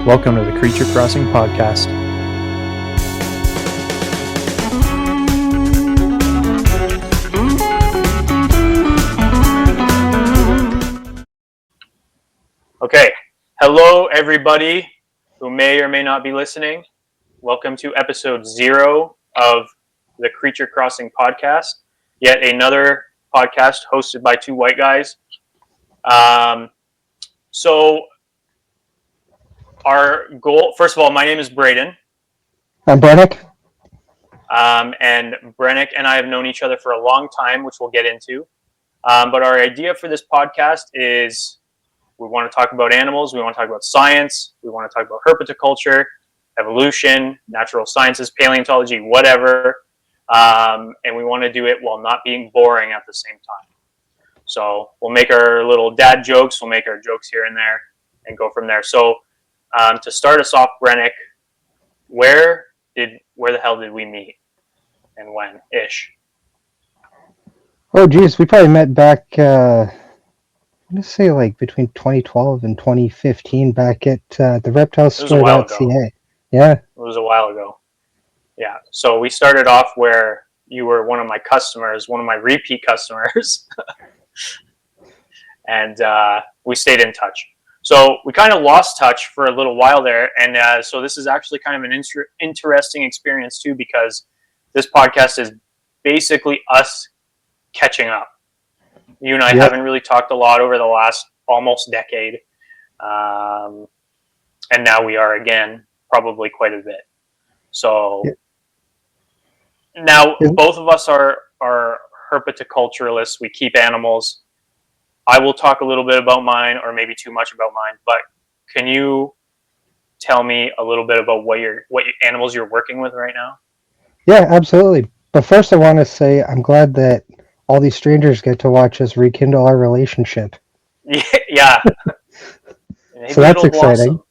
Welcome to the Creature Crossing Podcast. Okay, hello everybody who may or may not be listening. Welcome to episode 0 of the Creature Crossing Podcast. Yet another podcast hosted by two white guys. So our goal, first of all, my name is Braden. I'm Brennick. And Brennick and I have known each other for a long time, which we'll get into. But our idea for this podcast is we want to talk about animals, we want to talk about science, we want to talk about herpetoculture, evolution, natural sciences, paleontology, whatever. And we want to do it while not being boring at the same time. So we'll make our little dad jokes, we'll make our jokes here and there, and go from there. So to start us off, Brennick, where the hell did we meet and when ish? Oh, geez, we probably met back, I'm going to say like between 2012 and 2015 back at the reptilestore.ca. Yeah. It was a while ago. Yeah. So we started off where you were one of my customers, one of my repeat customers. And we stayed in touch. So we kind of lost touch for a little while there. And so this is actually kind of an interesting experience too, because this podcast is basically us catching up. You and I haven't really talked a lot over the last almost decade. And now we are again, probably quite a bit. So now both of us are herpetoculturalists. We keep animals. I will talk a little bit about mine, or maybe too much about mine, but can you tell me a little bit about what animals you're working with right now? Yeah, absolutely. But first I want to say I'm glad that all these strangers get to watch us rekindle our relationship. Yeah. So that's exciting. Blossom.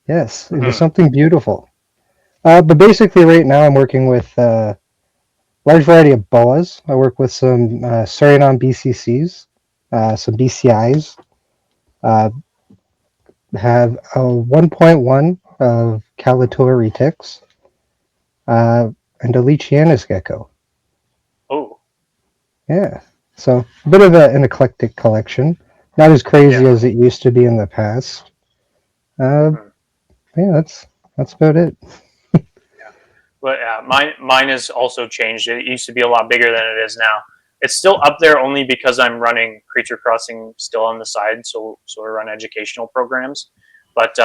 Yes, into something beautiful. But basically right now I'm working with a large variety of boas. I work with some Suryanon BCCs. Some BCIs, have a 1.1 of Calatura retics, and a Leachianus gecko. Oh. Yeah. So a bit of an eclectic collection. Not as crazy as it used to be in the past. Yeah, that's about it. But mine has also changed. It used to be a lot bigger than it is now. It's still up there only because I'm running Creature Crossing still on the side, so we run educational programs. But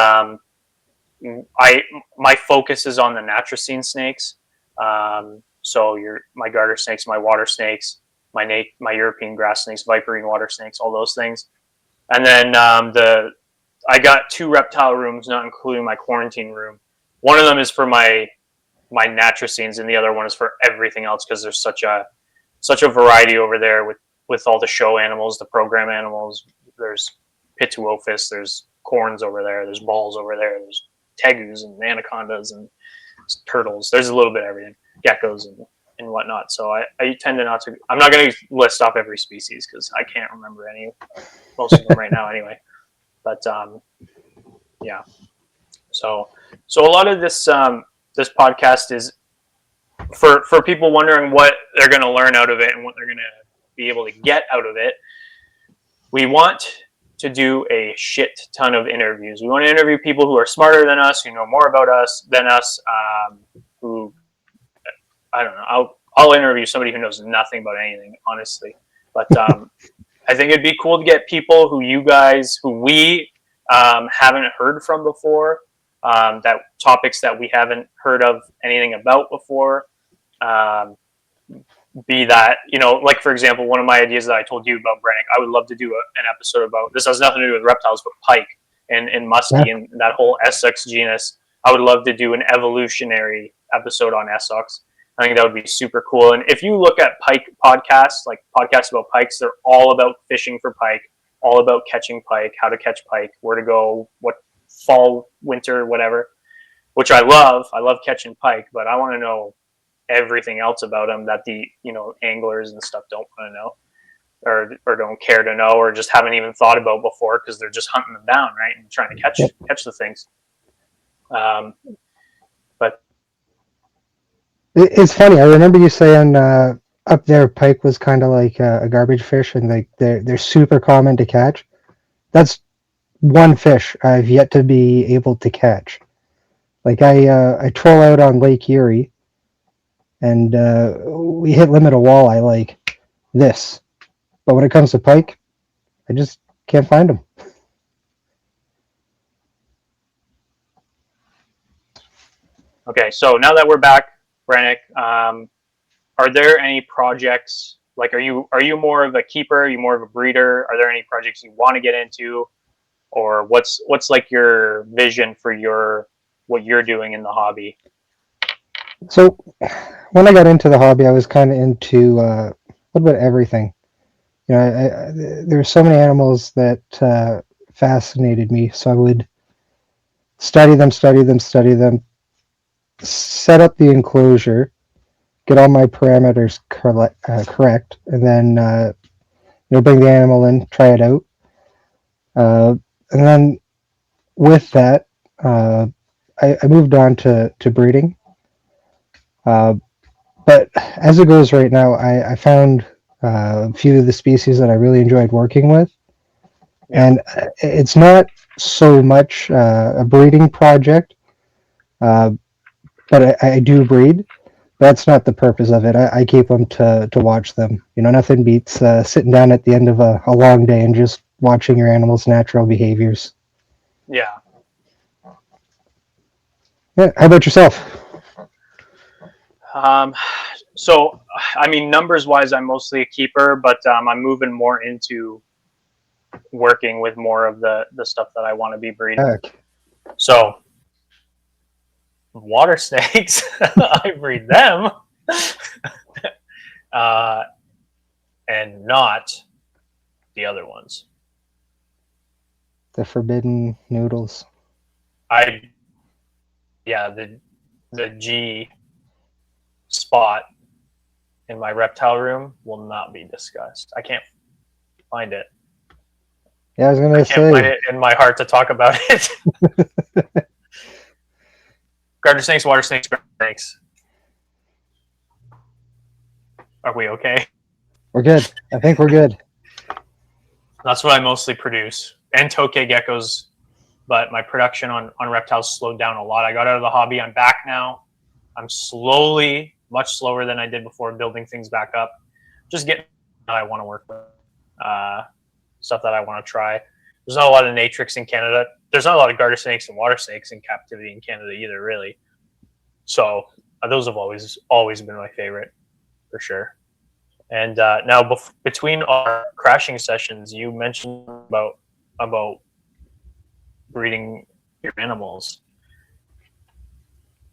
my focus is on the Natricine snakes. So my garter snakes, my water snakes, my European grass snakes, viperine water snakes, all those things. And then I got 2 reptile rooms, not including my quarantine room. One of them is for my Natricines, and the other one is for everything else because there's such a variety over there with all the show animals, the program animals. There's Pituophis, there's corns over there, there's balls over there, there's tegus and anacondas and turtles. There's a little bit of everything, geckos and whatnot. So I tend to not to. I'm not going to list off every species because I can't remember most of them right now anyway. But yeah. So a lot of this podcast is for people wondering what they're going to learn out of it and what they're going to be able to get out of it. We want to do a shit ton of interviews. We want to interview people who are smarter than us, who know more about us than us, who, I don't know, I'll interview somebody who knows nothing about anything, honestly. But I think it'd be cool to get people who we haven't heard from before, that topics that we haven't heard of anything about before. Be that, like for example, one of my ideas that I told you about, Brennick, I would love to do an episode about, this has nothing to do with reptiles, but pike and muskie and that whole Essex genus. I would love to do an evolutionary episode on Essex. I think that would be super cool. And if you look at pike podcasts, like podcasts about pikes, they're all about fishing for pike, all about catching pike, how to catch pike, where to go, what fall, winter, whatever, which I love. I love catching pike, but I want to know everything else about them that the anglers and stuff don't want to know, or don't care to know, or just haven't even thought about before because they're just hunting them down, right, and trying to catch the things. But It's funny. I remember you saying up there pike was kind of like a garbage fish, and like they're super common to catch. That's one fish I've yet to be able to catch. Like I troll out on Lake Erie, and we hit limit of walleye like this, but when it comes to pike, I just can't find them. okay, so now that we're back, Brannick, are there any projects? Like, are you more of a keeper? Are you more of a breeder? Are there any projects you want to get into, or what's like your vision for what you're doing in the hobby? So when I got into the hobby, I was kind of into a little bit of everything. You know, there were so many animals that fascinated me, so I would study them, set up the enclosure, get all my parameters correct, and then bring the animal in, try it out, and then with that, uh, I moved on to breeding. Uh, but as it goes right now, I found a few of the species that I really enjoyed working with, Yeah. and it's not so much a breeding project, uh, but I do breed. That's not the purpose of it. I keep them to watch them. You know, nothing beats sitting down at the end of a long day and just watching your animal's natural behaviors. Yeah. Yeah, how about yourself? Um, so, I mean, numbers wise, I'm mostly a keeper, but I'm moving more into working with more of the stuff that I want to be breeding. Heck. So, water snakes, I breed them, uh, and not the other ones. The forbidden noodles. Yeah, the G spot in my reptile room will not be discussed. I can't find it. Yeah, I was gonna I can't find say. it in my heart to talk about it. Garter snakes, water snakes, snakes. Are we okay? We're good. I think we're good. That's what I mostly produce. And tokay geckos, but my production on reptiles slowed down a lot. I got out of the hobby. I'm back now. I'm slowly, much slower than I did before, building things back up. Just getting that I want to work with, stuff that I want to try. There's not a lot of natrix in Canada. There's not a lot of garter snakes and water snakes in captivity in Canada either, really. So those have always been my favorite, for sure. And now between our crashing sessions, you mentioned about breeding your animals.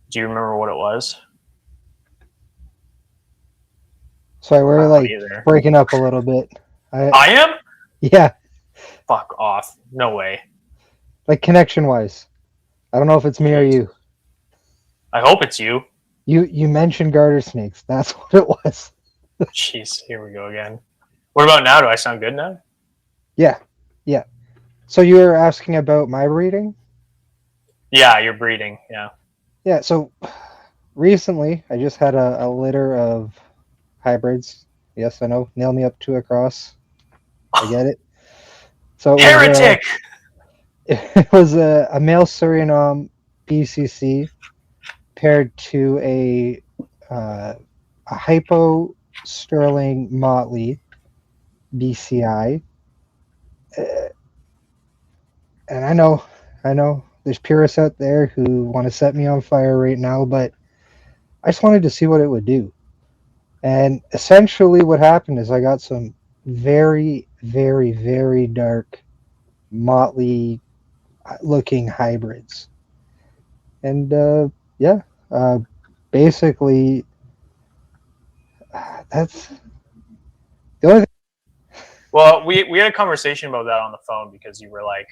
Do you remember what it was? So we're like breaking up a little bit. I am? Yeah. Fuck off. No way. Like connection wise. I don't know if it's me or you. I hope it's you. You mentioned garter snakes. That's what it was. Jeez, here we go again. What about now? Do I sound good now? Yeah. Yeah. So you were asking about my breeding? Yeah, you're breeding. Yeah. Yeah, so recently I just had a litter of hybrids. Yes, I know. Nail me up to a cross. I get it. So Heretic! It was a male Suriname BCC paired to a hypo Sterling Motley BCI. And I know, there's purists out there who want to set me on fire right now, but I just wanted to see what it would do. And essentially, what happened is I got some very, very, very dark, motley looking hybrids. And yeah, basically, that's the only thing. Well, we had a conversation about that on the phone because you were like,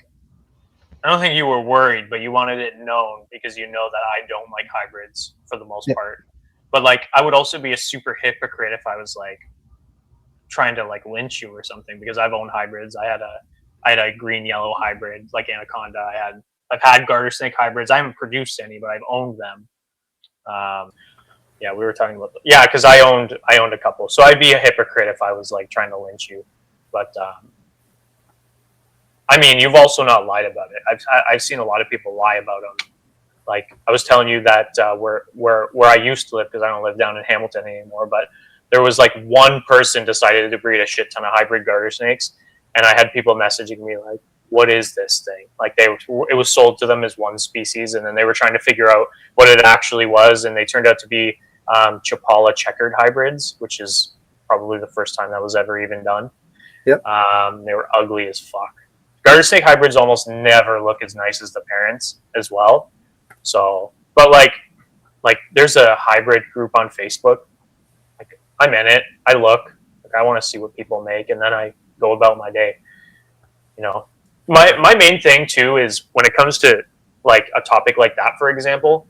I don't think you were worried, but you wanted it known because you know that I don't like hybrids for the most part. But like, I would also be a super hypocrite if I was like trying to like lynch you or something because I've owned hybrids. I had a green yellow hybrid like Anaconda. I had I've had garter snake hybrids. I haven't produced any, but I've owned them. Yeah, we were talking about because I owned a couple. So I'd be a hypocrite if I was like trying to lynch you. But I mean, you've also not lied about it. I've seen a lot of people lie about them. Like I was telling you that where I used to live, because I don't live down in Hamilton anymore, but there was like one person decided to breed a shit ton of hybrid garter snakes, and I had people messaging me like, "What is this thing?" Like it was sold to them as one species, and then they were trying to figure out what it actually was, and they turned out to be Chapala checkered hybrids, which is probably the first time that was ever even done. Yep. They were ugly as fuck. Garter snake hybrids almost never look as nice as the parents as well. So, but like there's a hybrid group on Facebook. Like I'm in it. I look. Like I want to see what people make, and then I go about my day. You know, my main thing too is when it comes to like a topic like that, for example,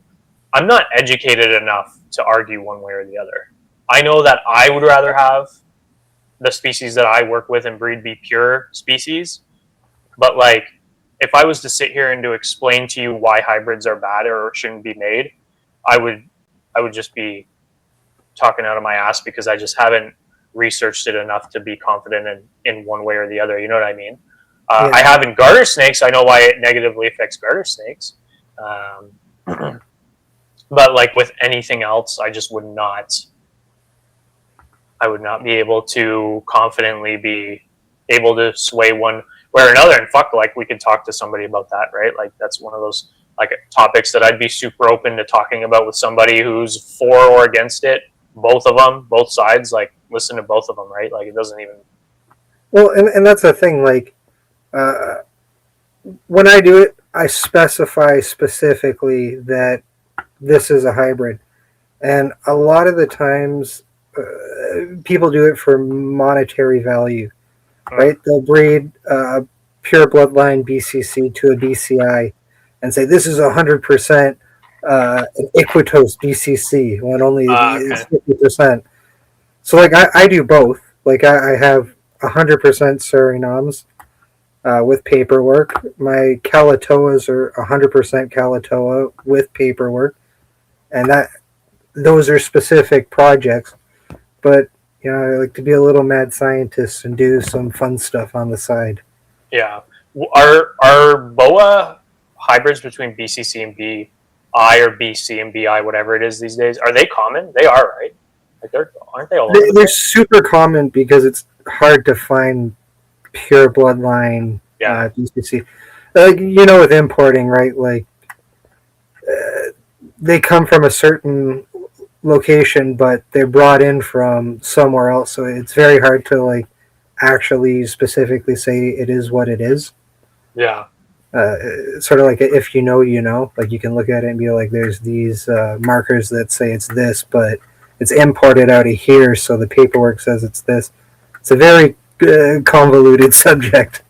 I'm not educated enough to argue one way or the other. I know that I would rather have the species that I work with and breed be pure species, but like if I was to sit here and to explain to you why hybrids are bad or shouldn't be made, I would just be talking out of my ass because I just haven't researched it enough to be confident in one way or the other. You know what I mean? Yeah. I have in garter snakes. I know why it negatively affects garter snakes. But like with anything else, I just would not be able to confidently be able to sway one way or another. And fuck, like we could talk to somebody about that, right? Like that's one of those like topics that I'd be super open to talking about with somebody who's for or against it. Both of them, both sides, like listen to both of them, right? Like it doesn't even. Well, and that's the thing. Like when I do it, I specify specifically that this is a hybrid, and a lot of the times people do it for monetary value, right? They'll breed pure bloodline BCC to a BCI and say this is 100% an Iquitos BCC when only it's 50%. So like I do both. Like I have 100% Surinames with paperwork. My Kalatoas are 100% Kalatoa with paperwork, and those are specific projects. But you know, I like to be a little mad scientist and do some fun stuff on the side. Yeah, are BOA hybrids between BCC and BI or BC and BI, whatever it is these days? Are they common? They are, right? Like aren't they all? They're super common because it's hard to find pure bloodline BCC. Like you know, with importing, right? Like they come from a certain location, but they're brought in from somewhere else, so it's very hard to like actually specifically say it is what it is. Yeah. Sort of like if you know, you know, like you can look at it and be like, there's these markers that say it's this, but it's imported out of here, so the paperwork says it's this. It's a very convoluted subject.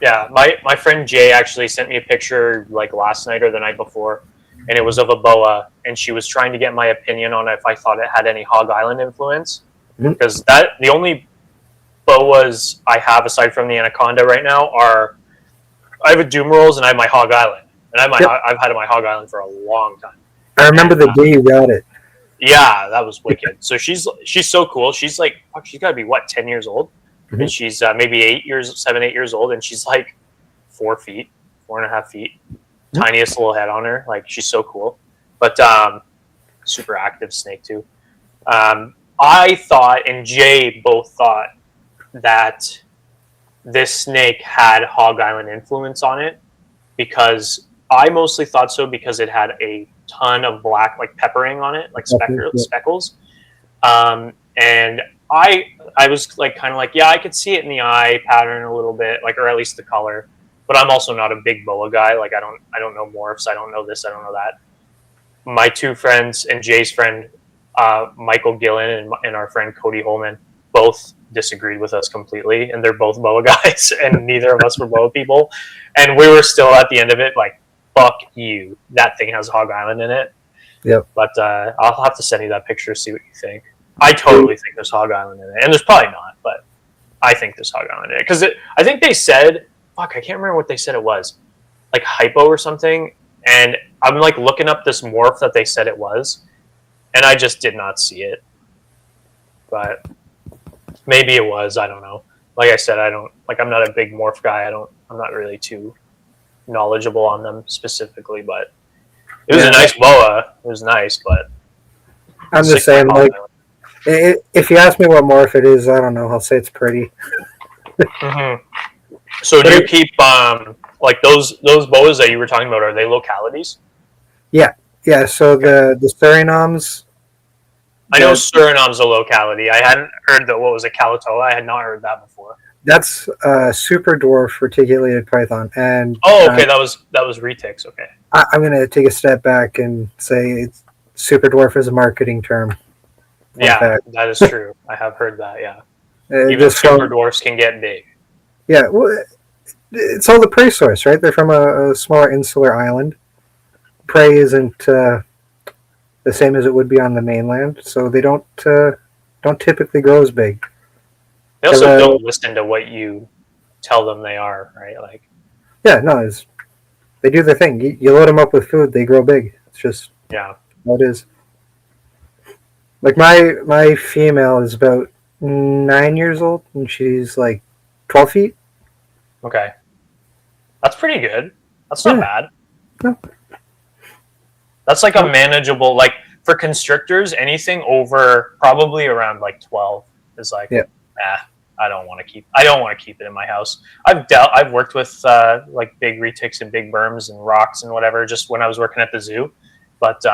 Yeah, my friend Jay actually sent me a picture like last night or the night before, and it was of a BOA, and she was trying to get my opinion on if I thought it had any Hog Island influence, because the only BOAs I have aside from the Anaconda right now are I have a Doom Rolls and I have my Hog Island, and I've had my Hog Island for a long time. I remember the day you got it. Yeah, that was wicked. So she's so cool. She's like, fuck, she's got to be what, 10 years old, and she's maybe 8 years old, and she's like 4.5 feet. Tiniest little head on her. Like she's so cool, but super active snake too. I thought and Jay both thought that this snake had Hog Island influence on it, because I mostly thought so because it had a ton of black like peppering on it, like speckles. And I was like kind of like, yeah, I could see it in the eye pattern a little bit, like, or at least the color. But I'm also not a big BOA guy. Like I don't know morphs. I don't know this. I don't know that. My two friends and Jay's friend, Michael Gillen and our friend Cody Holman, both disagreed with us completely, and they're both BOA guys, and neither of us were BOA people. And we were still at the end of it like, fuck you. That thing has Hog Island in it. Yep. But I'll have to send you that picture, see what you think. I totally think there's Hog Island in it, and there's probably not, but I think there's Hog Island in it because I think they said. Fuck, I can't remember what they said it was. like hypo or something, and I'm like looking up this morph that they said it was, and I just did not see it. But maybe it was. I don't know. Like I said, I don't like. I'm not a big morph guy. I'm not really too knowledgeable on them specifically. But it was a nice boa. It was nice, but I'm just saying, like, if you ask me what morph it is, I don't know. I'll say it's pretty. Mm-hmm. So do you keep like those boas that you were talking about? Are they localities? Yeah. So the Surinames. I know Suriname's a locality. I hadn't heard that. What was a Kalatoa? I had not heard that before. That's super dwarf reticulated python, and okay, that was retics. Okay, I'm gonna take a step back and say super dwarf is a marketing term. Yeah, that is true. I have heard that. Yeah, even super dwarfs can get big. Yeah, well, it's all the prey source, right? They're from a smaller insular island. Prey isn't the same as it would be on the mainland, so they don't typically grow as big. They also don't listen to what you tell them they are, right? Like, yeah, no, they do their thing. You load them up with food, they grow big. It's just how it is. Like my female is about 9 years old, and she's like 12 feet. Okay, that's pretty good. That's not bad. No. That's like a manageable, like for constrictors, anything over probably around like 12 is like, I don't want to keep it in my house. I've worked with like big retics and big berms and rocks and whatever, just when I was working at the zoo. But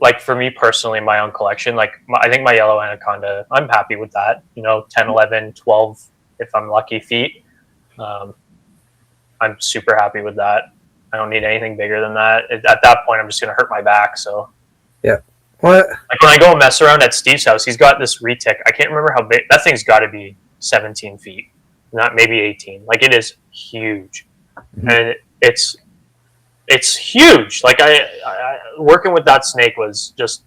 like for me personally, in my own collection, like I think my yellow anaconda, I'm happy with that. 10, 11, 12, if I'm lucky, feet. I'm super happy with that. I don't need anything bigger than that. At that point, I'm just going to hurt my back. So, what? Like when I go mess around at Steve's house, he's got this retic. I can't remember how big that thing's got to be. 17 feet, not maybe 18. Like it is huge, and it's huge. Like I working with that snake was just,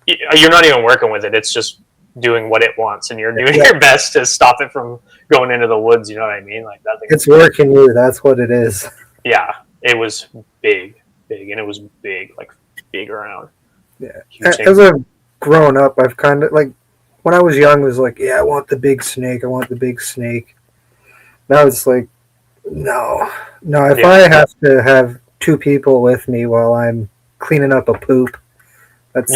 you're not even working with it. It's just doing what it wants, and you're doing your best to stop it from going into the woods. You know what I mean? Like that thing. It's working you. That's what it is. Yeah, it was big, and it was big, like big around. Yeah. As I've grown up, I've kind of like, when I was young, it was like, I want the big snake. I want the big snake. Now it's like, no. If I have to have two people with me while I'm cleaning up a poop, that's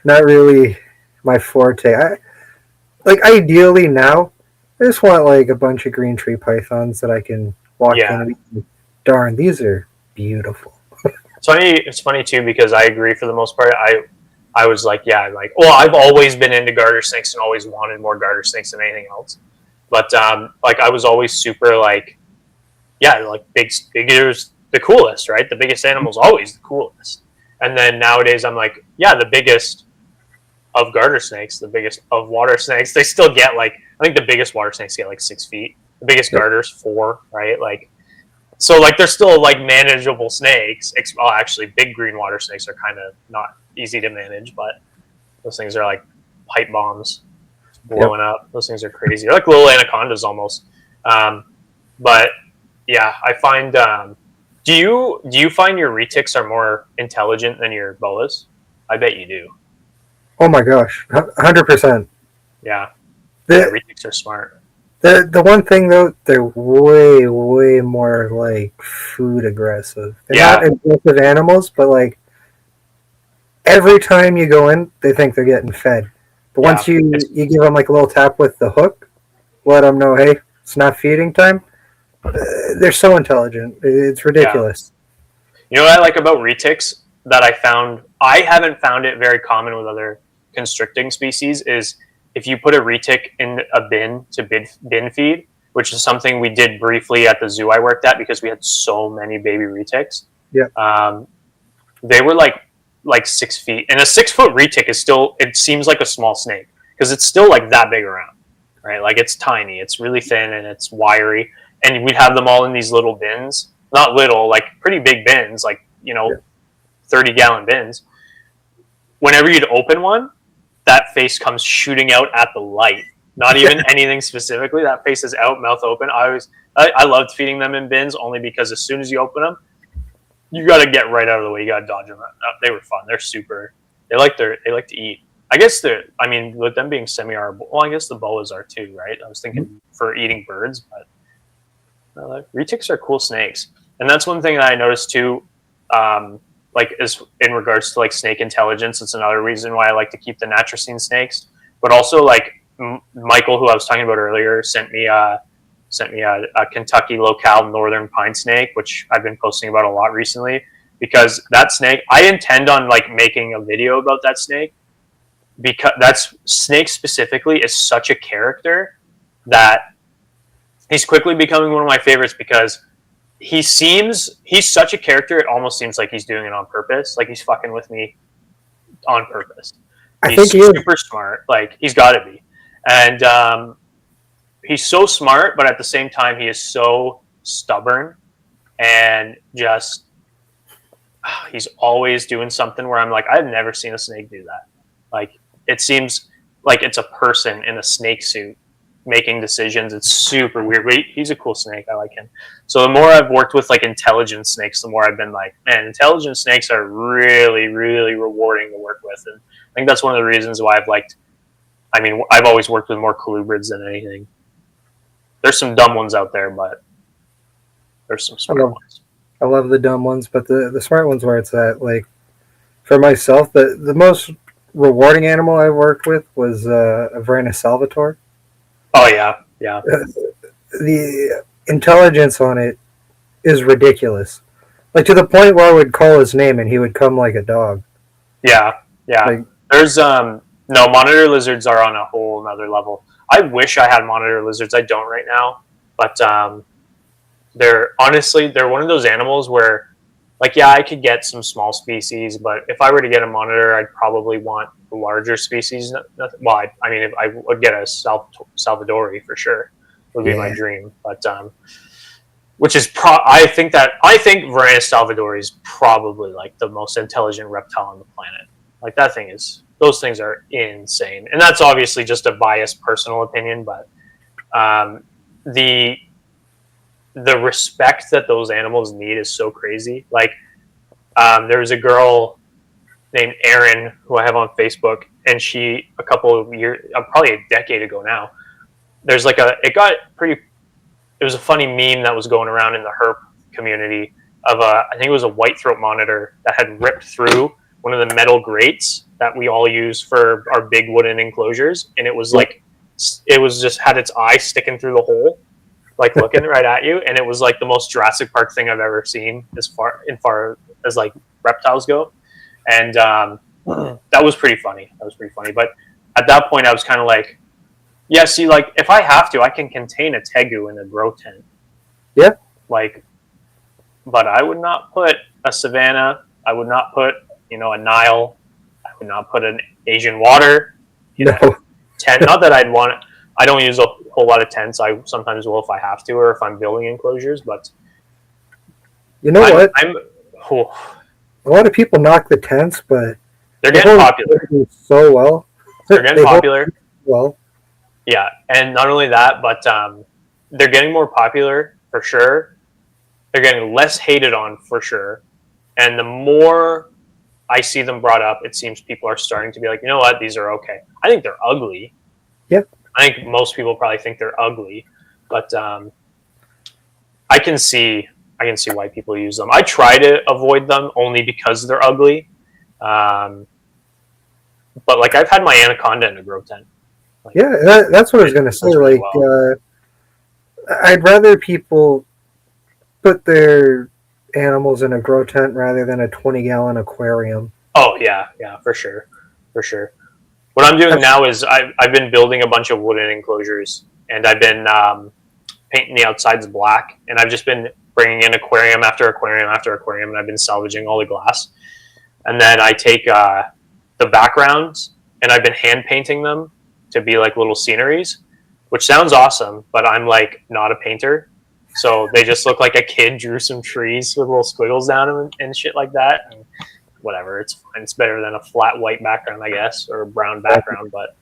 not really my forte. Ideally now, I just want like a bunch of green tree pythons that I can walk in and be, darn, these are beautiful. It's funny too, because I agree for the most part. I was like, I've always been into garter snakes and always wanted more garter snakes than anything else. But like I was always super like, big is the coolest, right? The biggest animal's always the coolest. And then nowadays I'm like, the biggest of garter snakes, the biggest of water snakes, they still get like, I think the biggest water snakes get like 6 feet. The biggest garter's 4, right? Like, so like they're still like manageable snakes. Well, actually, big green water snakes are kind of not easy to manage, but those things are like pipe bombs blowing up. Those things are crazy. They're like little anacondas almost. But yeah, I find. Do you find your retics are more intelligent than your boas? I bet you do. Oh my gosh, 100%. Yeah, retics are smart. The one thing though, they're way more like food aggressive. They're not aggressive animals, but like every time you go in, they think they're getting fed. But once you give them like a little tap with the hook, let them know, hey, it's not feeding time. They're so intelligent. It's ridiculous. You know what I like about retics that I haven't found it very common with other constricting species is if you put a retic in a bin to bin feed, which is something we did briefly at the zoo I worked at because we had so many baby retics. Yeah. They were like 6 feet, and a 6 foot retic is still, it seems like a small snake because it's still like that big around, right? Like it's tiny, it's really thin and it's wiry, and we'd have them all in these little bins, not little, like pretty big bins, like 30-gallon bins. Whenever you'd open one, that face comes shooting out at the light, Not even anything specifically. That face is out, mouth open. I loved feeding them in bins only because as soon as you open them, you got to get right out of the way. You got to dodge them. They were fun. They're super. They like to eat. I guess I mean, with them being semi-arboreal, well, I guess the boas are too, right? I was thinking for eating birds, but retics are cool snakes, and that's one thing that I noticed too. Like is in regards to like snake intelligence, it's another reason why I like to keep the Natracine snakes. But also, like Michael, who I was talking about earlier, sent me a Kentucky locale northern pine snake, which I've been posting about a lot recently. Because that snake, I intend on like making a video about that snake, because that snake specifically is such a character that he's quickly becoming one of my favorites, because he's such a character, it almost seems like he's doing it on purpose. Like he's fucking with me on purpose. He's super smart. Like he's got to be. And he's so smart, but at the same time, he is so stubborn, and just he's always doing something where I'm like, I've never seen a snake do that. Like it seems like it's a person in a snake suit making decisions. It's super weird. But he's a cool snake. I like him. So the more I've worked with like intelligent snakes, the more I've been like, man, intelligent snakes are really, really rewarding to work with. And I think that's one of the reasons why I've always worked with more colubrids than anything. There's some dumb ones out there, but there's some smart ones. I love the dumb ones, but the smart ones where it's at. Like for myself, the most rewarding animal I worked with was a Varena Salvatore. Oh yeah. The intelligence on it is ridiculous. Like to the point where I would call his name and he would come like a dog. Yeah. Like, there's no, monitor lizards are on a whole another level. I wish I had monitor lizards. I don't right now, but they're one of those animals where, like, yeah, I could get some small species, but if I were to get a monitor, I'd probably want the larger species. Well, if I would get a Salvadori for sure, would be my dream. But which is I think Varena Salvadori is probably like the most intelligent reptile on the planet. Like those things are insane, and that's obviously just a biased personal opinion, but the respect that those animals need is so crazy. Like, there was a girl named Erin who I have on Facebook, and she, a couple of years, probably a decade ago now, it was a funny meme that was going around in the herp community of I think it was a white throat monitor that had ripped through one of the metal grates that we all use for our big wooden enclosures, and it was just had its eye sticking through the hole, like looking right at you, and it was like the most Jurassic Park thing I've ever seen as far as like reptiles go, and that was pretty funny. But at that point, I was kind of like, yeah, see, like if I have to, I can contain a tegu in a grow tent. Yeah. Like, but I would not put a Savannah. I would not put a Nile. I would not put an Asian water. Tent. Not that I'd want it. I don't use a whole lot of tents. I sometimes will if I have to, or if I'm building enclosures. But you know what? A lot of people knock the tents, but they're getting popular so well. They're getting popular. Well, yeah, and not only that, but they're getting more popular for sure. They're getting less hated on for sure, and the more I see them brought up, it seems people are starting to be like, you know what, these are okay. I think they're ugly. Yep. I think most people probably think they're ugly, but I can see why people use them. I try to avoid them only because they're ugly. But like I've had my anaconda in a grow tent. Like, yeah, that's what I was gonna say. Like, I'd rather people put their animals in a grow tent rather than a 20-gallon aquarium. Oh yeah, for sure. What I'm doing now is I've been building a bunch of wooden enclosures, and I've been painting the outsides black, and I've just been bringing in aquarium after aquarium after aquarium, and I've been salvaging all the glass. And then I take the backgrounds, and I've been hand painting them to be like little sceneries, which sounds awesome, but I'm like not a painter. So they just look like a kid drew some trees with little squiggles down them and shit like that. And whatever, it's fine. It's better than a flat white background, I guess, or a brown background. But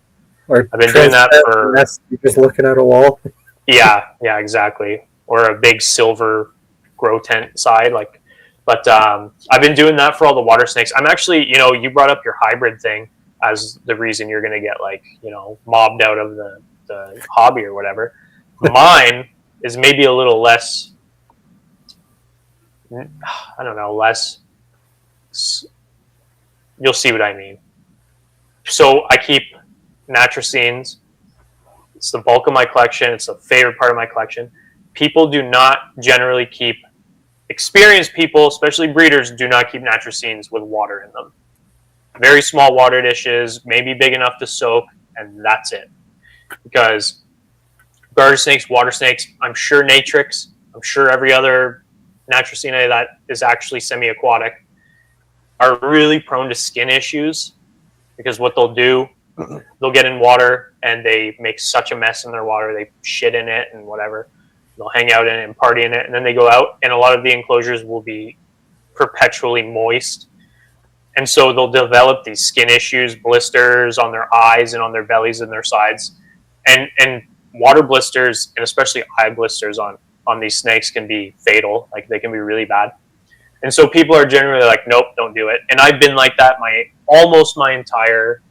Or I've been doing that for you're just looking at a wall. yeah, exactly. Or a big silver grow tent side, like. But I've been doing that for all the water snakes. I'm actually, you brought up your hybrid thing as the reason you're going to get mobbed out of the hobby or whatever. Mine is maybe a little less. I don't know, less. You'll see what I mean. So I keep Natracines. It's the bulk of my collection. It's the favorite part of my collection. People do not generally keep, experienced people, especially breeders, do not keep Natracines with water in them. Very small water dishes, maybe big enough to soak, and that's it. Because garter snakes, water snakes, I'm sure Natrix, I'm sure every other Natracina that is actually semi-aquatic are really prone to skin issues, because what they'll do, they'll get in water and they make such a mess in their water, they shit in it and whatever. They'll hang out in it and party in it, and then they go out, and a lot of the enclosures will be perpetually moist. And so they'll develop these skin issues, blisters on their eyes and on their bellies and their sides. And water blisters, and especially eye blisters on these snakes, can be fatal. Like, they can be really bad. And so people are generally like, nope, don't do it. And I've been like that almost my entire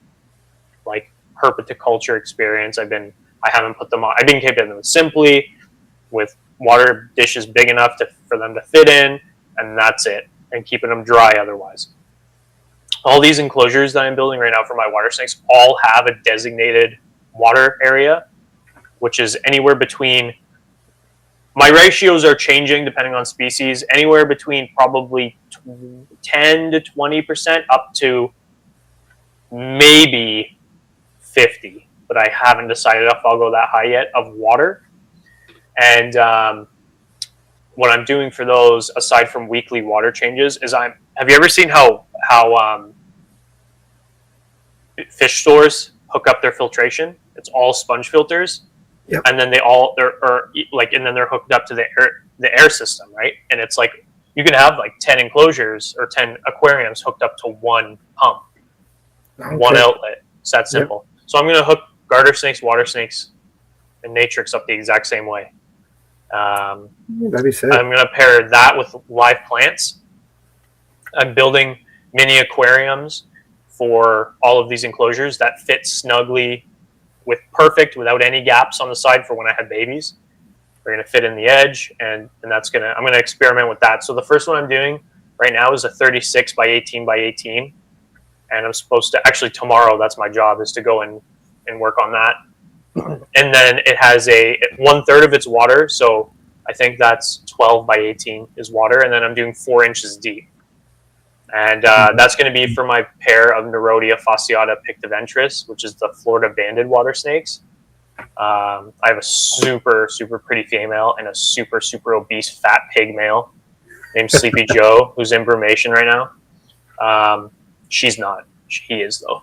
herpetoculture experience. I haven't put them on. I've been keeping them simply with water dishes big enough for them to fit in, and that's it, and keeping them dry otherwise. All these enclosures that I'm building right now for my water snakes all have a designated water area, which is anywhere between, my ratios are changing depending on species, anywhere between probably 10 to 20% up to maybe 50, but I haven't decided if I'll go that high yet, of water. And what I'm doing for those, aside from weekly water changes, is have you ever seen how fish stores hook up their filtration? It's all sponge filters. Yep. And then they're hooked up to the air system, right? And it's like, you can have 10 enclosures or 10 aquariums hooked up to one pump, one outlet. It's that simple. Yep. So I'm going to hook garter snakes, water snakes, and Natrix up the exact same way. That'd be sick. I'm going to pair that with live plants. I'm building mini aquariums for all of these enclosures that fit snugly without any gaps on the side for when I have babies. They're going to fit in the edge, and I'm going to experiment with that. So the first one I'm doing right now is a 36 by 18 by 18. And I'm supposed to, actually tomorrow, that's my job, is to go and work on that. And then it has 1/3 of its water, so I think that's 12 by 18 is water, and then I'm doing 4 inches deep. And that's going to be for my pair of Nerodia fasciata pictiventris, which is the Florida banded water snakes. I have a super, super pretty female and a super, super obese fat pig male named Sleepy Joe, who's in brumation right now. She's not. He is, though.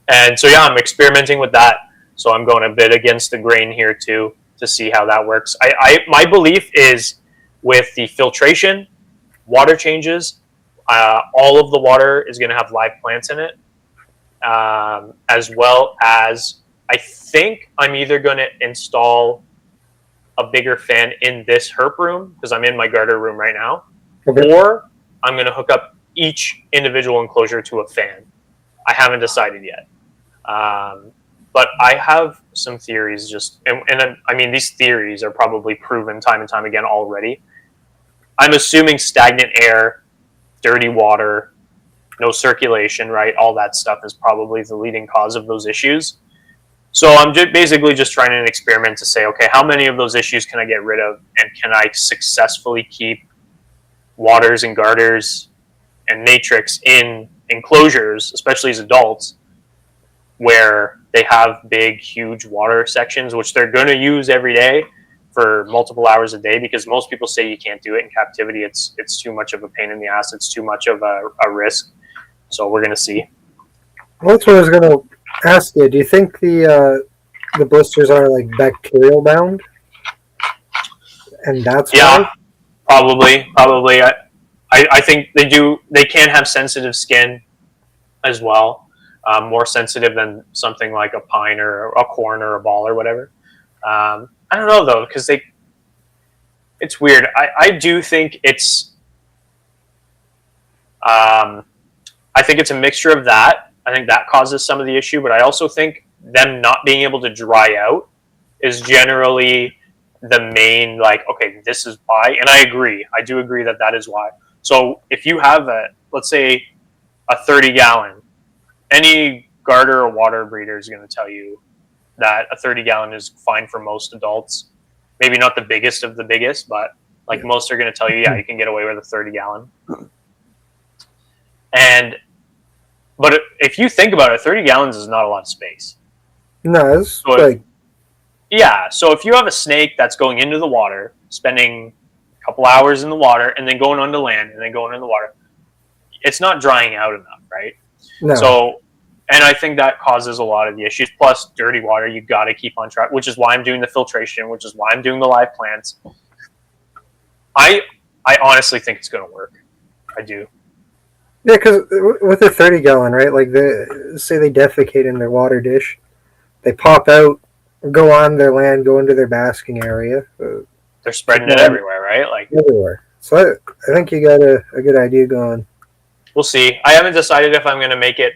And so, yeah, I'm experimenting with that. So I'm going a bit against the grain here, too, to see how that works. My belief is with the filtration, water changes, all of the water is going to have live plants in it, as well as I think I'm either going to install a bigger fan in this herp room, because I'm in my garter room right now, or I'm going to hook up each individual enclosure to a fan. I haven't decided yet. But I have some theories I mean, these theories are probably proven time and time again already. I'm assuming stagnant air, dirty water, no circulation, right? All that stuff is probably the leading cause of those issues. So I'm basically just trying an experiment to say, okay, how many of those issues can I get rid of, and can I successfully keep waters and garters and Natrix in enclosures, especially as adults, where they have big, huge water sections, which they're going to use every day for multiple hours a day, because most people say you can't do it in captivity. It's too much of a pain in the ass. It's too much of a risk. So we're going to see. Well, that's what I was going to ask you. Do you think the blisters are bacterial bound? And that's why? Probably. I think they do. They can have sensitive skin as well. more sensitive than something like a pine or a corn or a ball or whatever. I don't know though, because it's weird. I do think I think it's a mixture of that. I think that causes some of the issue, but I also think them not being able to dry out is generally the main, like, okay, this is why. And I agree. I do agree that that is why. So if you have let's say a 30-gallon, any garter or water breeder is going to tell you that a 30-gallon is fine for most adults. Maybe not the biggest of the biggest, but like most are going to tell you, yeah, you can get away with a 30-gallon. But if you think about it, 30 gallons is not a lot of space. No, it's so so if you have a snake that's going into the water, spending a couple hours in the water, and then going onto land, and then going in the water, it's not drying out enough, right? No. So, and I think that causes a lot of the issues. Plus, dirty water, you got to keep on track, which is why I'm doing the filtration, which is why I'm doing the live plants. I honestly think it's going to work. I do. Yeah, because with a 30-gallon, right? Like, say they defecate in their water dish, they pop out, go on their land, go into their basking area. They're spreading it everywhere, right? Like everywhere. So I think you got a good idea going. We'll see. I haven't decided if I'm going to make it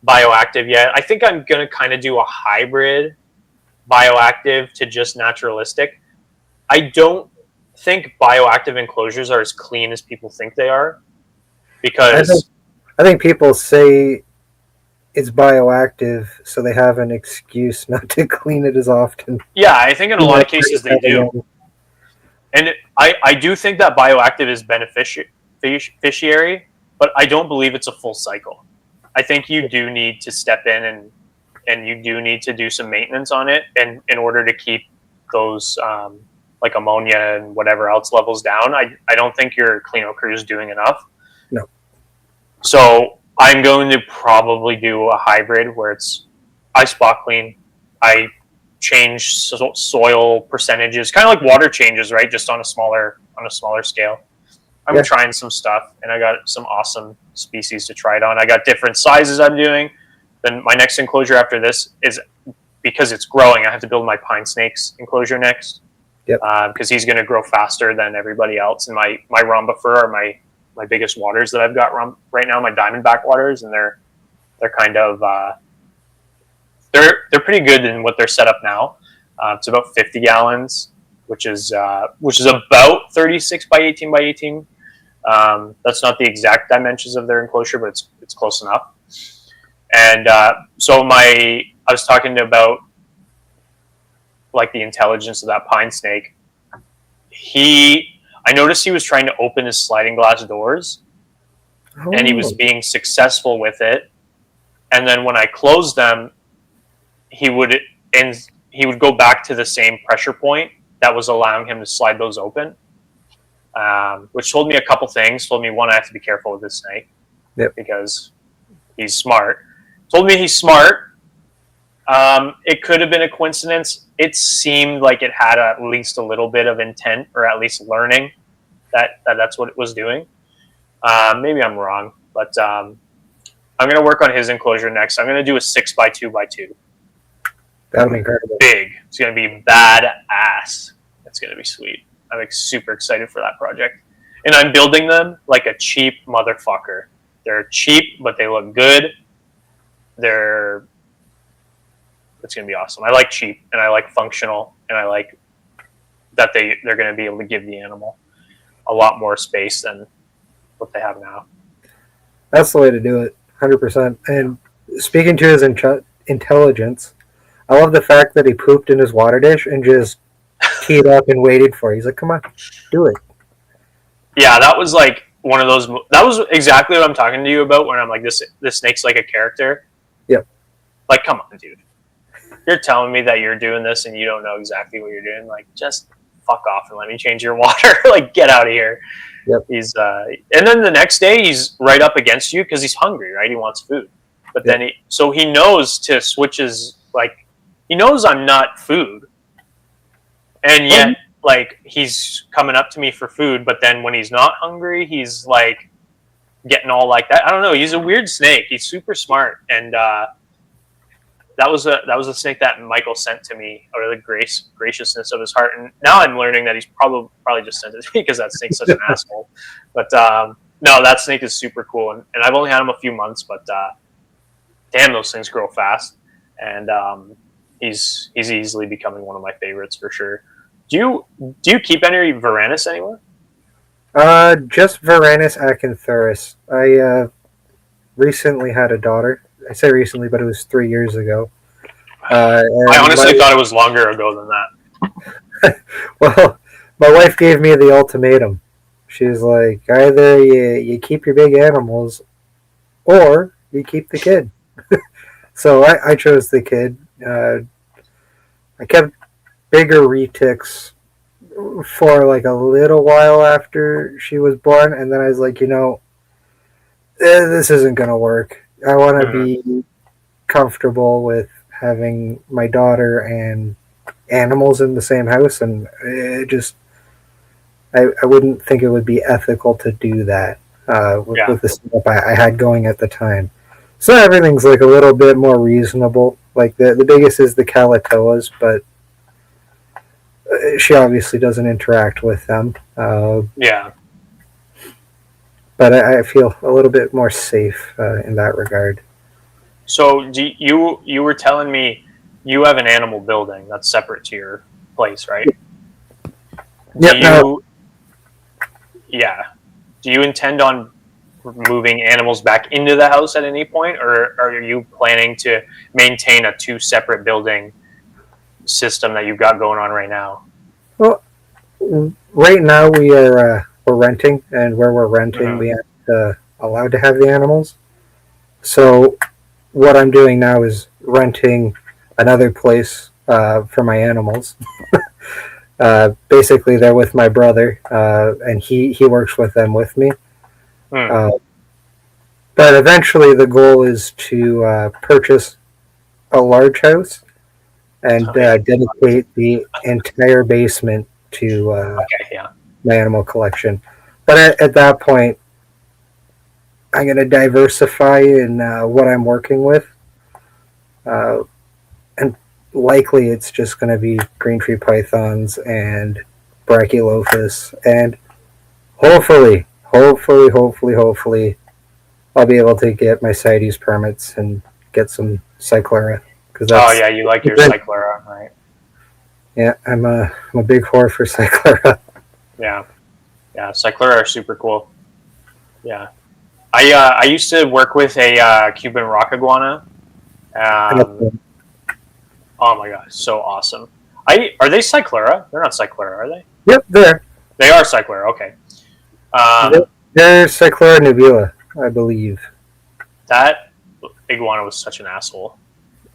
bioactive yet. I think I'm going to kind of do a hybrid bioactive to just naturalistic. I don't think bioactive enclosures are as clean as people think they are, because I think people say it's bioactive so they have an excuse not to clean it as often. Yeah, I think in a lot of cases they do. And I do think that bioactive is beneficiary, but I don't believe it's a full cycle. I think you do need to step in and you do need to do some maintenance on it, and in order to keep those like ammonia and whatever else levels down. I don't think your cleano crew is doing enough. No. So I'm going to probably do a hybrid where I spot clean, I change soil percentages, kind of like water changes, right? Just on a smaller scale. I'm trying some stuff, and I got some awesome species to try it on. I got different sizes I'm doing. Then my next enclosure after this is, because it's growing, I have to build my pine snakes enclosure next. Yep. Because he's going to grow faster than everybody else. And my Rhomba fur are my biggest waters that I've got right now, my diamondback waters, and they're kind of they're pretty good in what they're set up now. It's about 50 gallons, which is about 36 by 18 by 18. That's not the exact dimensions of their enclosure, but it's close enough. And so I was talking about like the intelligence of that pine snake. I noticed he was trying to open his sliding glass doors, and he was being successful with it. And then when I closed them, he would go back to the same pressure point that was allowing him to slide those open. Which told me a couple things. Told me, one, I have to be careful with this snake, because he's smart. Told me he's smart. It could have been a coincidence. It seemed like it had at least a little bit of intent, or at least learning that's what it was doing. Maybe I'm wrong, but I'm going to work on his enclosure next. I'm going to do a 6x2x2. That'll be incredible. Big. It's going to be badass. It's going to be sweet. I'm super excited for that project. And I'm building them like a cheap motherfucker. They're cheap, but they look good. It's going to be awesome. I like cheap, and I like functional, and I like that they're going to be able to give the animal a lot more space than what they have now. That's the way to do it, 100%. And speaking to his intelligence, I love the fact that he pooped in his water dish and just teed up and waited for it. He's like, come on, do it. Yeah, that was like one of those. That was exactly what I'm talking to you about when I'm like, this snake's like a character. Yep. Like, come on, dude. You're telling me that you're doing this and you don't know exactly what you're doing. Like, just fuck off and let me change your water. Like, get out of here. Yep. And then the next day he's right up against you because he's hungry, right? He wants food. But then he knows to switch he knows I'm not food. And yet, like, he's coming up to me for food, but then when he's not hungry, he's like getting all like that. I don't know. He's a weird snake. He's super smart. And I that was a snake that Michael sent to me out of the graciousness of his heart, and now I'm learning that he's probably just sent it to me because that snake's such an asshole. But no, that snake is super cool, and I've only had him a few months, but damn, those things grow fast, and he's easily becoming one of my favorites for sure. Do you keep any Varanus anywhere? Just Varanus acanthoris. I recently had a daughter. I say recently, but it was 3 years ago. I honestly thought it was longer ago than that. Well, my wife gave me the ultimatum. She's like, either you keep your big animals, or you keep the kid. So I chose the kid. I kept bigger retics for like a little while after she was born, and then I was like, this isn't going to work. I want to be comfortable with having my daughter and animals in the same house, and it just I wouldn't think it would be ethical to do that with the setup I had going at the time. So everything's like a little bit more reasonable. Like the biggest is the Calatoas, but she obviously doesn't interact with them. But I feel a little bit more safe in that regard. So you were telling me you have an animal building that's separate to your place, right? Yep. Do you intend on moving animals back into the house at any point, or are you planning to maintain a 2 separate building system that you've got going on right now? Well, right now we're renting, and where we're renting, we aren't allowed to have the animals. So what I'm doing now is renting another place for my animals. Basically, they're with my brother, and he works with them with me. But eventually, the goal is to purchase a large house and dedicate the entire basement to my animal collection. But at that point, I'm going to diversify in what I'm working with. And likely it's just going to be green tree pythons and Brachylophus. And hopefully, I'll be able to get my CITES permits and get some Cyclura. You like your Cyclura, right? Yeah, I'm a big whore for Cyclura. Yeah, Cyclura are super cool. Yeah, I used to work with a Cuban rock iguana. Oh my gosh, so awesome! Are they Cyclura? They're not Cyclura, are they? Yep, they are Cyclura. Okay. They're Cyclura nubula, I believe. That iguana was such an asshole.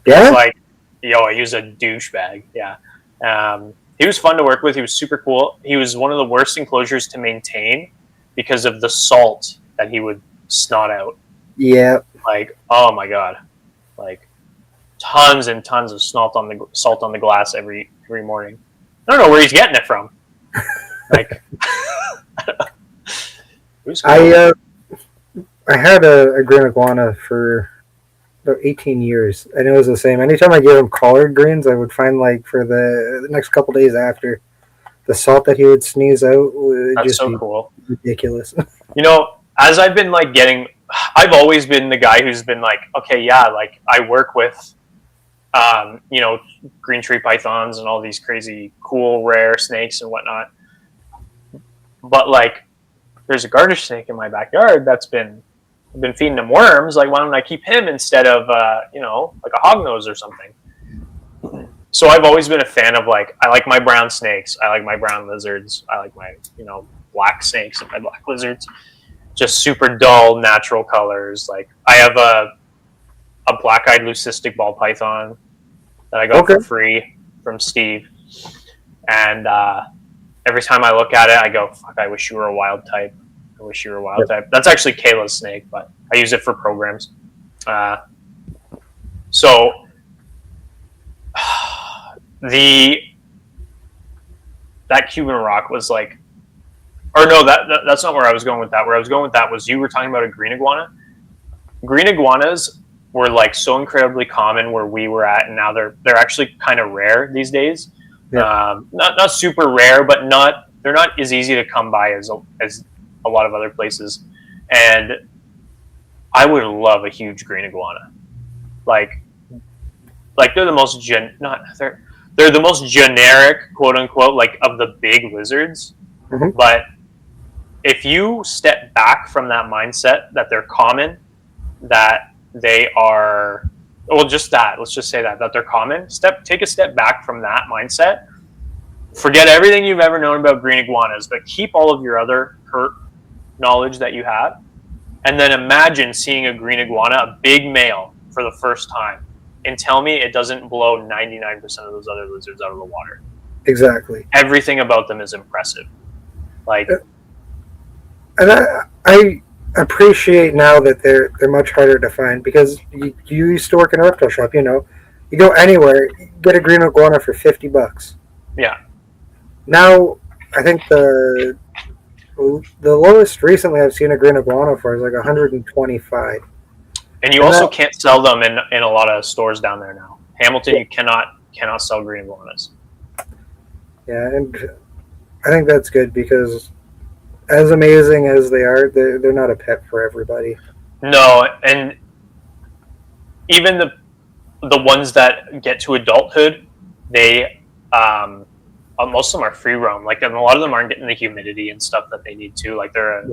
Yeah. It's like, I use a douchebag. Yeah. He was fun to work with. He was super cool. He was one of the worst enclosures to maintain because of the salt that he would snot out. Yeah. Like, oh my god, like tons and tons of salt on the glass every morning. I don't know where he's getting it from. Like, it was cool. I had a green iguana for about 18 years, and it was the same. Anytime I gave him collard greens, I would find, like, for the next couple days after, the salt that he would sneeze out would That's just so be cool. ridiculous. As I've been like I've always been the guy who's been like, okay, yeah, like I work with, green tree pythons and all these crazy cool rare snakes and whatnot. But like, there's a garter snake in my backyard that's been feeding him worms. Like, why don't I keep him instead of like a hognose or something? So I've always been a fan of, like, I like my brown snakes, I like my brown lizards, I like my black snakes and my black lizards. Just super dull, natural colors. Like, I have a black-eyed leucistic ball python that I got for free from Steve, and every time I look at it, I go, "Fuck! I wish you were a wild type. I wish you were a wild type." That's actually Kayla's snake, but I use it for programs. So that Cuban rock was like, or no, that's not where I was going with that. Where I was going with that was, you were talking about a green iguana. Green iguanas were like so incredibly common where we were at, and now they're actually kind of rare these days. Yeah. Not super rare, but they're not as easy to come by as a lot of other places. And I would love a huge green iguana. Like they're the most they're the most generic, quote unquote, like of the big lizards. Mhm. But if you step back from that mindset that they're common, that they are, well, just that, let's just say that they're common, take a step back from that mindset. Forget everything you've ever known about green iguanas, but keep all of your other knowledge that you have. And then imagine seeing a green iguana, a big male, for the first time. And tell me it doesn't blow 99% of those other lizards out of the water. Exactly. Everything about them is impressive. Like, and I appreciate now that they're much harder to find, because you used to work in a reptile shop. You know, you go anywhere, you get a green iguana for $50. yeah. Now I think the lowest recently I've seen a green iguana for is like 125. And you also can't sell them in a lot of stores down there now. Hamilton, you cannot sell green iguanas. Yeah, and I think that's good, because as amazing as they are, they're not a pet for everybody. No, and even the ones that get to adulthood, they most of them are free roam. Like, and a lot of them aren't getting the humidity and stuff that they need to. Like, they're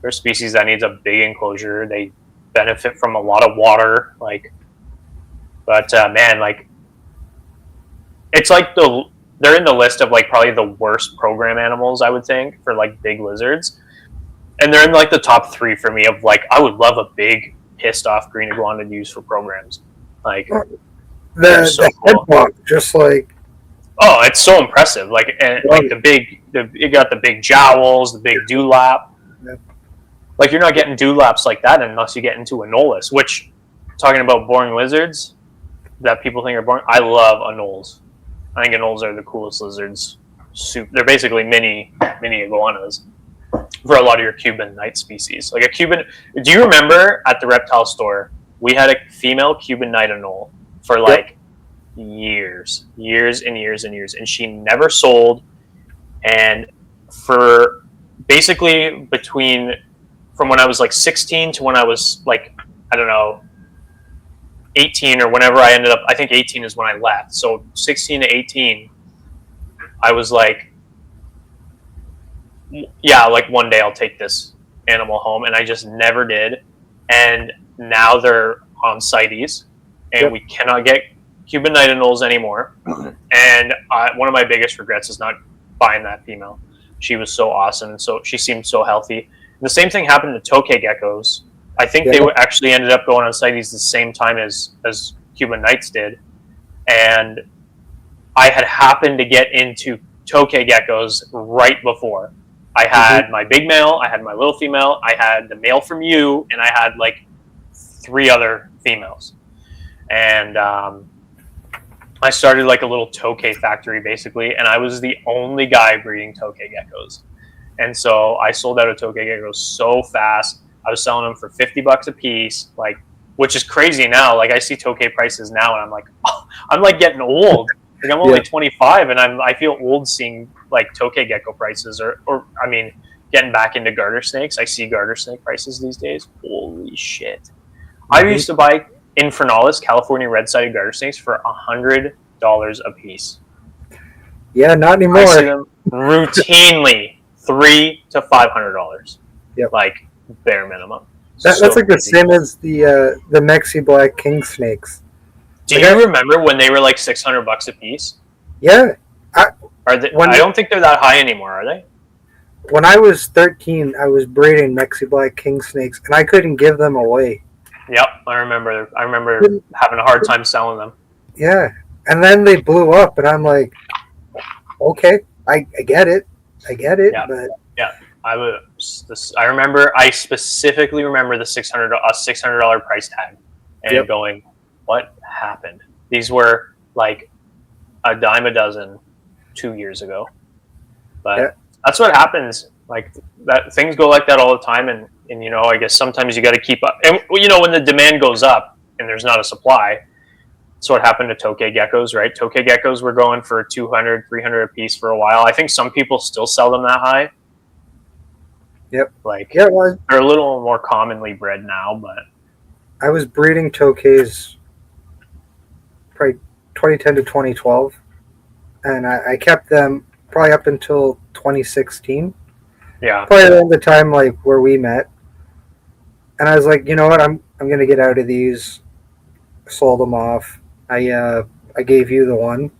a species that needs a big enclosure. They benefit from a lot of water. Like, but man, like, it's like they're in the list of like probably the worst program animals, I would think, for like big lizards. And they're in like the top 3 for me of like, I would love a big pissed off green iguana to use for programs. Like, the head walk, just like, oh, it's so impressive. Like, and like you got the big jowls, the big dewlap. Yeah. Like, you're not getting dewlaps like that unless you get into anoles, which, talking about boring lizards that people think are boring, I love anoles. I think anoles are the coolest lizards. They're basically mini iguanas for a lot of your Cuban night species. Like do you remember at the reptile store, we had a female Cuban night anole for like years and years and years, and she never sold. And for basically from when I was like 16 to when I was like, I don't know, 18 or whenever I ended up, I think 18 is when I left. So 16 to 18, I was like, yeah, like one day I'll take this animal home, and I just never did. And now they're on CITES, and we cannot get Cuban night anoles anymore. And one of my biggest regrets is not buying that female. She was so awesome, and so she seemed so healthy. And the same thing happened to tokay geckos. I think they actually ended up going on CITES the same time as Cuban nights did. And I had happened to get into tokay geckos right before. I had my big male, I had my little female, I had the male from you, and I had like 3 other females. And I started like a little tokay factory basically, and I was the only guy breeding tokay geckos. And so I sold out of tokay geckos so fast. I was selling them for $50 a piece, like, which is crazy now. Like, I see tokay prices now, and I'm like, oh, I'm like getting old. Like, I'm only 25, and I feel old seeing like tokay gecko prices, or I mean, getting back into garter snakes. I see garter snake prices these days. Holy shit! I used to buy Infernalis California red-sided garter snakes for $100 a piece. Yeah, not anymore. I see them routinely $300 to $500. Yep. Like, bare minimum. That's like the same as the Mexi Black King snakes. Do you remember when they were like $600 a piece? Yeah. I don't think they're that high anymore, are they? When I was 13, I was breeding Mexi Black King snakes, and I couldn't give them away. Yep, I remember having a hard time selling them. Yeah, and then they blew up, and I'm like, okay, I get it, yeah. But I specifically remember the $600 price tag, and going, what happened? These were like a dime a dozen 2 years ago, but that's what happens. Like, that things go like that all the time, and you know, I guess sometimes you got to keep up. And you know, when the demand goes up, and there's not a supply. So what happened to tokay geckos, right? Tokay geckos were going for 200, 300 a piece for a while. I think some people still sell them that high. Yep. Like, Yeah, well, they're a little more commonly bred now, but I was breeding tokays probably 2010 to 2012, and I kept them probably up until 2016. yeah. Probably around the time like where we met. And I was like, you know what, I'm gonna get out of these. Sold them off. I gave you the one.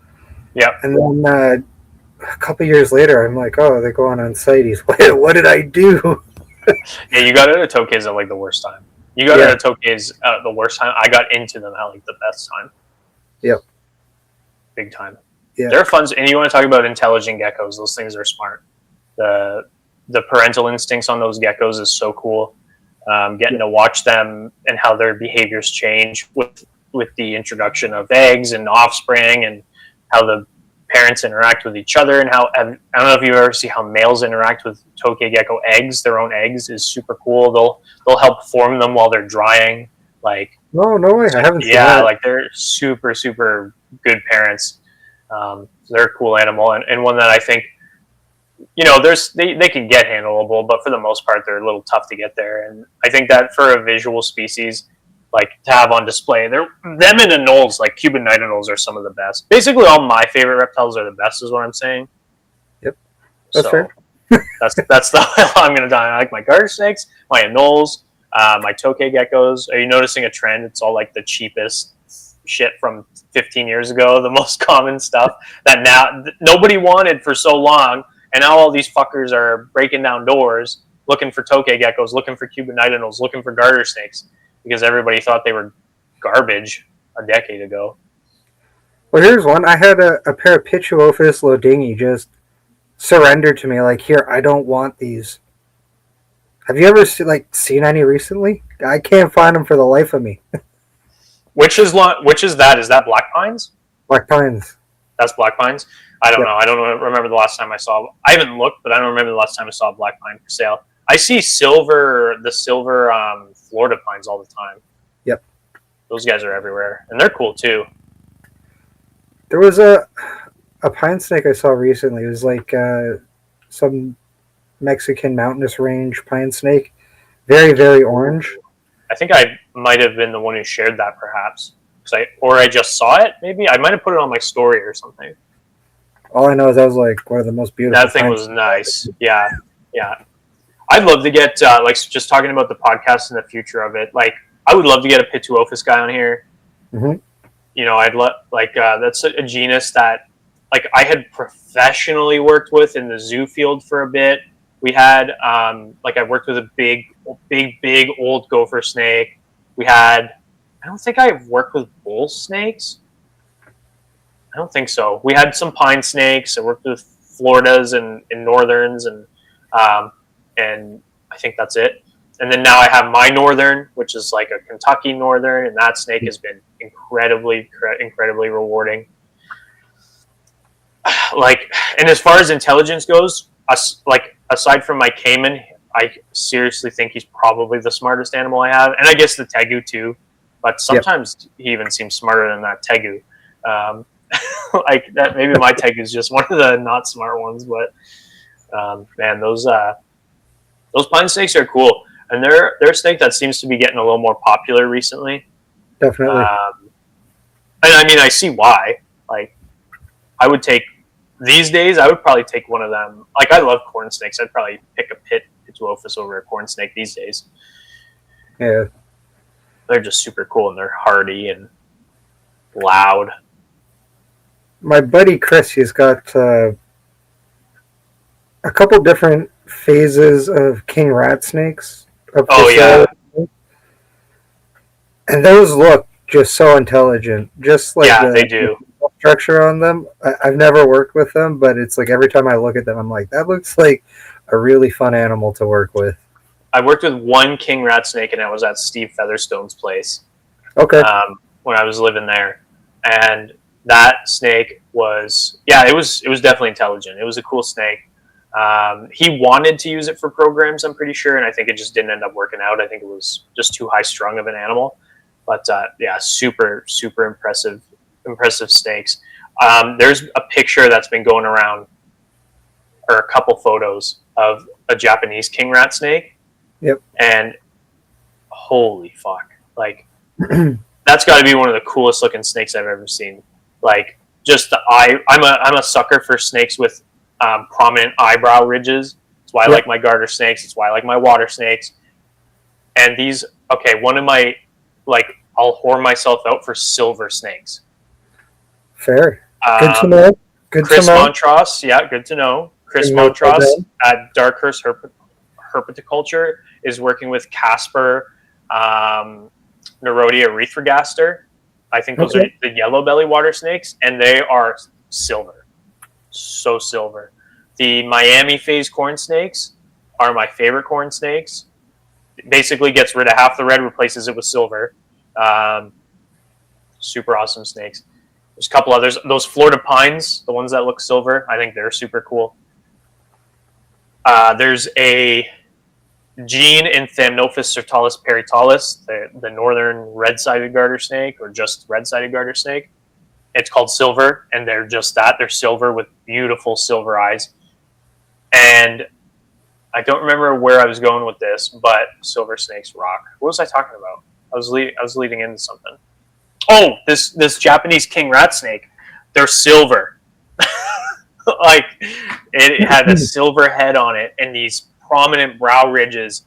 Yep. And then a couple years later, I'm like, oh, they're going on CITES. What did I do? Yeah, you got out of tokays at like the worst time. You got out of tokays at the worst time. I got into them at like the best time. Yep. Big time. Yeah. They're fun. And you want to talk about intelligent geckos. Those things are smart. The parental instincts on those geckos is so cool. Getting to watch them and how their behaviors change with the introduction of eggs and offspring, and how the parents interact with each other, and how, I don't know if you ever see how males interact with tokay gecko eggs. Their own eggs is super cool. They'll help form them while they're drying. Like, no way, I haven't seen yeah, that. like they're super good parents. So they're a cool animal, and one that I think, you know, they can get handleable, but for the most part, they're a little tough to get there. And I think that for a visual species, like to have on display, them and the anoles, like Cuban night anoles, are some of the best. Basically, all my favorite reptiles are the best, is what I'm saying. Yep, that's fair. that's the I'm gonna die. I like my garter snakes, my anoles, my tokay geckos. Are you noticing a trend? It's all like the cheapest shit from 15 years ago, the most common stuff that now nobody wanted for so long. And now all these fuckers are breaking down doors, looking for tokay geckos, looking for Cuban night anoles, looking for garter snakes, because everybody thought they were garbage a decade ago. Well, here's one. I had a pair of Pituophis lodingi just surrender to me. Like, here, I don't want these. Have you ever seen any recently? I can't find them for the life of me. Which is that? Is that Black Pines? Black Pines. That's Black Pines. I don't know. I don't remember the last time I saw. I haven't looked, but I don't remember the last time I saw a Black Pine for sale. I see the silver Florida pines all the time. Yep. Those guys are everywhere, and they're cool too. There was a pine snake I saw recently. It was like some Mexican mountainous range pine snake. Very, very orange. I think I might have been the one who shared that, perhaps. I just saw it, maybe. I might have put it on my story or something. All I know is that was like one of the most beautiful. That thing was nice. Yeah. I'd love to get, just talking about the podcast and the future of it. Like, I would love to get a Pituophis guy on here. Mm-hmm. You know, that's a genus that, like, I had professionally worked with in the zoo field for a bit. We had, I worked with a big old gopher snake. We had, I don't think I've worked with bull snakes. I don't think so. We had some pine snakes. I worked with Floridas and northerns, and I think that's it. And then now I have my northern, which is like a Kentucky northern, and that snake has been incredibly rewarding. Like, and as far as intelligence goes, aside from my Cayman, I seriously think he's probably the smartest animal I have, and I guess the Tegu too. But sometimes he even seems smarter than that Tegu. Like that, maybe my Tegu is just one of the not smart ones. But man, those pine snakes are cool, and they're a snake that seems to be getting a little more popular recently. Definitely. And I mean, I see why. Like, I would probably take one of them. Like, I love corn snakes. I'd probably pick a Pituophis over a corn snake these days. Yeah. They're just super cool, and they're hardy and loud. My buddy Chris, he's got a couple different phases of king rat snakes. Yeah. And those look just so intelligent. Just like they do. Structure on them. I've never worked with them, but it's like every time I look at them, I'm like, that looks like a really fun animal to work with. I worked with one king rat snake, and I was at Steve Featherstone's place. Okay. When I was living there, and that snake was it was definitely intelligent. It was a cool snake. He wanted to use it for programs, I'm pretty sure, and I think it just didn't end up working out. I think it was just too high strung of an animal. But yeah, super impressive snakes. There's a picture that's been going around, or a couple photos of a Japanese king rat snake. Yep. And holy fuck, like that's got to be one of the coolest looking snakes I've ever seen. Like just the eye. I'm a sucker for snakes with prominent eyebrow ridges. That's why I like my garter snakes. It's why I like my water snakes. And these, okay, one of my, like, I'll whore myself out for silver snakes. Fair. Good to know. Chris Montross, yeah, good to know. Chris Montross at Darkhurst Herpetoculture is working with Casper Nerodia erythrogaster. I think those are the yellow belly water snakes, and they are silver. So silver. The Miami phase corn snakes are my favorite corn snakes. It basically gets rid of half the red, replaces it with silver. Super awesome snakes. There's a couple others. Those Florida pines, the ones that look silver, I think they're super cool. There's a gene in Thamnophis sirtalis paritalis, the northern red-sided garter snake, or just red-sided garter snake. It's called silver, and they're just that. They're silver with beautiful silver eyes. And I don't remember where I was going with this, but silver snakes rock. What was I talking about? I was leading into something. Oh, this Japanese king rat snake. They're silver. Like it had a silver head on it and these prominent brow ridges,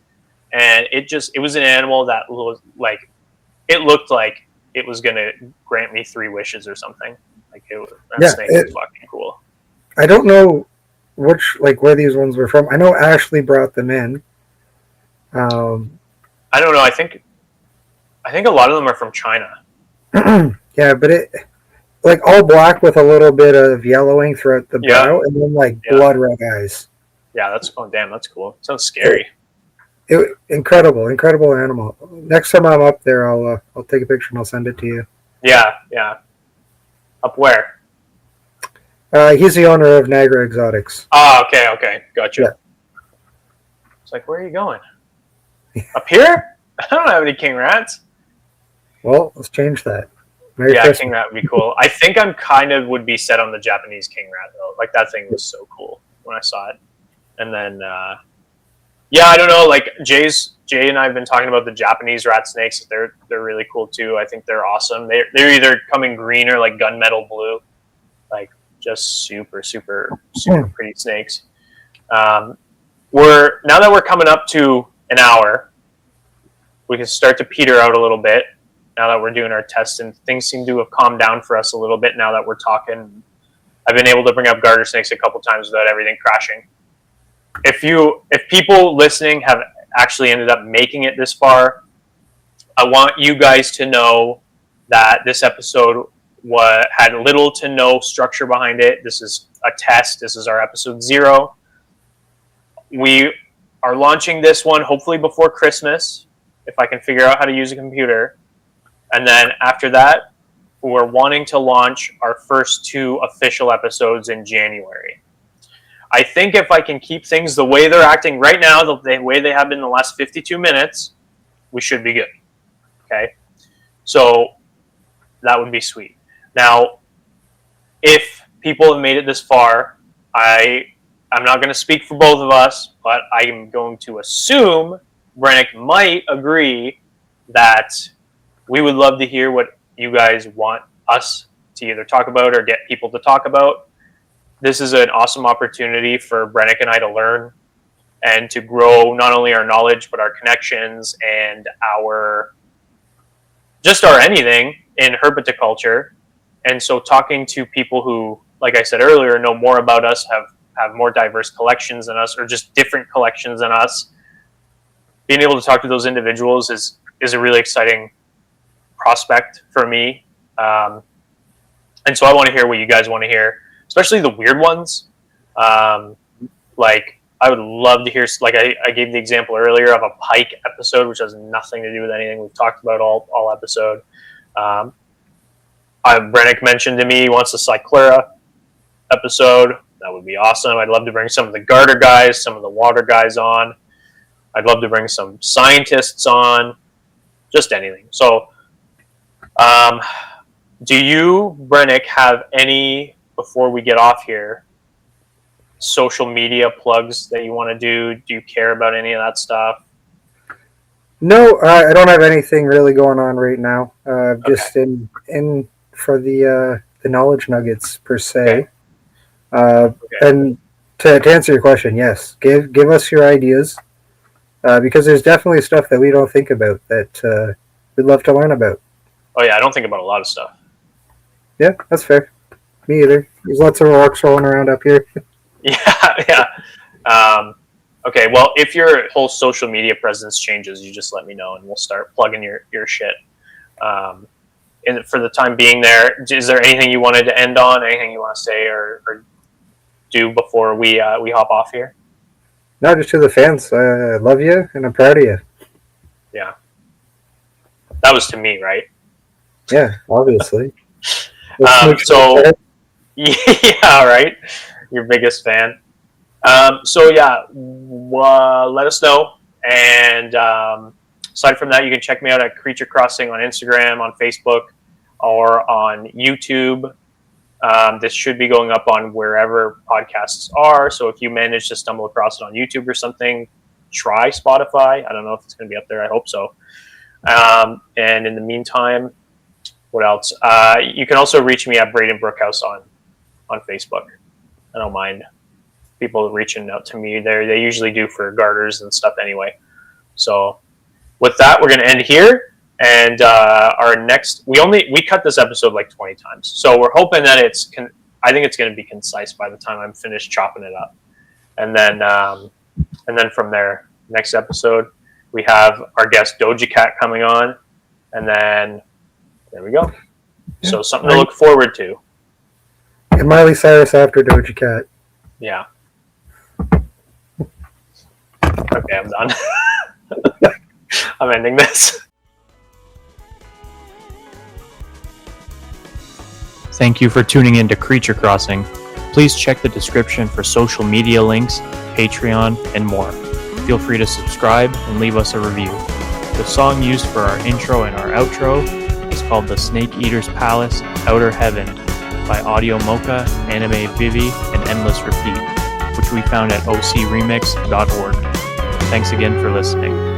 and it was an animal that was like, it looked like it was gonna grant me 3 wishes or something. Like snake was fucking cool. I don't know where these ones were from. I know Ashley brought them in. I don't know. I think a lot of them are from China. Yeah, but it like all black with a little bit of yellowing throughout the brow, and then blood red eyes. Yeah, that's cool. Sounds scary. Incredible animal. Next time I'm up there, I'll take a picture and I'll send it to you. Yeah. Up where? He's the owner of Niagara Exotics. Oh, okay, gotcha. Yeah. It's like, where are you going? Up here? I don't have any king rats. Well, let's change that. Merry Christmas. King rat would be cool. I think I'm would be set on the Japanese king rat though. Like that thing was so cool when I saw it. And then, I don't know. Like Jay and I have been talking about the Japanese rat snakes. They're really cool too. I think they're awesome. They're either coming green or like gunmetal blue, like just super pretty snakes. Now that we're coming up to an hour, we can start to peter out a little bit. Now that we're doing our tests, and things seem to have calmed down for us a little bit now that we're talking. I've been able to bring up garter snakes a couple times without everything crashing. If people listening have actually ended up making it this far, I want you guys to know that this episode had little to no structure behind it. This is a test. This is our episode 0. We are launching this one hopefully before Christmas, if I can figure out how to use a computer. And then after that, we're wanting to launch our first 2 official episodes in January. I think if I can keep things the way they're acting right now, the way they have been the last 52 minutes, we should be good. Okay? So that would be sweet. Now, if people have made it this far, I'm not going to speak for both of us, but I am going to assume Brennick might agree that we would love to hear what you guys want us to either talk about or get people to talk about. This is an awesome opportunity for Brennick and I to learn and to grow not only our knowledge, but our connections and our anything in herpetoculture. And so talking to people who, like I said earlier, know more about us, have more diverse collections than us, or just different collections than us, being able to talk to those individuals is a really exciting prospect for me. And so I want to hear what you guys want to hear, especially the weird ones. Like I would love to hear, like I gave the example earlier of a pike episode, which has nothing to do with anything we've talked about all episode. Brennick mentioned to me he wants a Cyclura episode. That would be awesome. I'd love to bring some of the garter guys, some of the water guys on. I'd love to bring some scientists on, just anything. So Do you, Brennick, have any, before we get off here, social media plugs that you want to do? Do you care about any of that stuff? No, I don't have anything really going on right now. Just in for the knowledge nuggets per se. And to answer your question, yes, give us your ideas, because there's definitely stuff that we don't think about that we'd love to learn about. Oh yeah, I don't think about a lot of stuff. Yeah, that's fair. Me either. There's lots of rocks rolling around up here. Yeah. Okay, well, if your whole social media presence changes, you just let me know and we'll start plugging your shit. And for the time being there, is there anything you wanted to end on? Anything you want to say or do before we hop off here? No, just to the fans. I love you and I'm proud of you. Yeah. That was to me, right? Yeah, obviously. So, yeah, right. Your biggest fan. So yeah, let us know. And aside from that, you can check me out at Creature Crossing on Instagram, on Facebook, or on YouTube. This should be going up on wherever podcasts are. So if you manage to stumble across it on YouTube or something, try Spotify. I don't know if it's going to be up there. I hope so. And in the meantime, what else? You can also reach me at Braden Brookhouse on Facebook. I don't mind people reaching out to me there. They usually do for garters and stuff anyway. So with that, we're going to end here. And our next, we cut this episode like 20 times. So we're hoping that I think it's going to be concise by the time I'm finished chopping it up. And then from there, next episode, we have our guest Doja Cat coming on. And then there we go. So something to look forward to. And Miley Cyrus after Doja Cat. Yeah. Okay, I'm done. I'm ending this. Thank you for tuning in to Creature Crossing. Please check the description for social media links, Patreon, and more. Feel free to subscribe and leave us a review. The song used for our intro and our outro is called The Snake Eater's Palace, Outer Heaven by Audio Mocha, Anime Vivi, and Endless Repeat, which we found at ocremix.org. Thanks again for listening.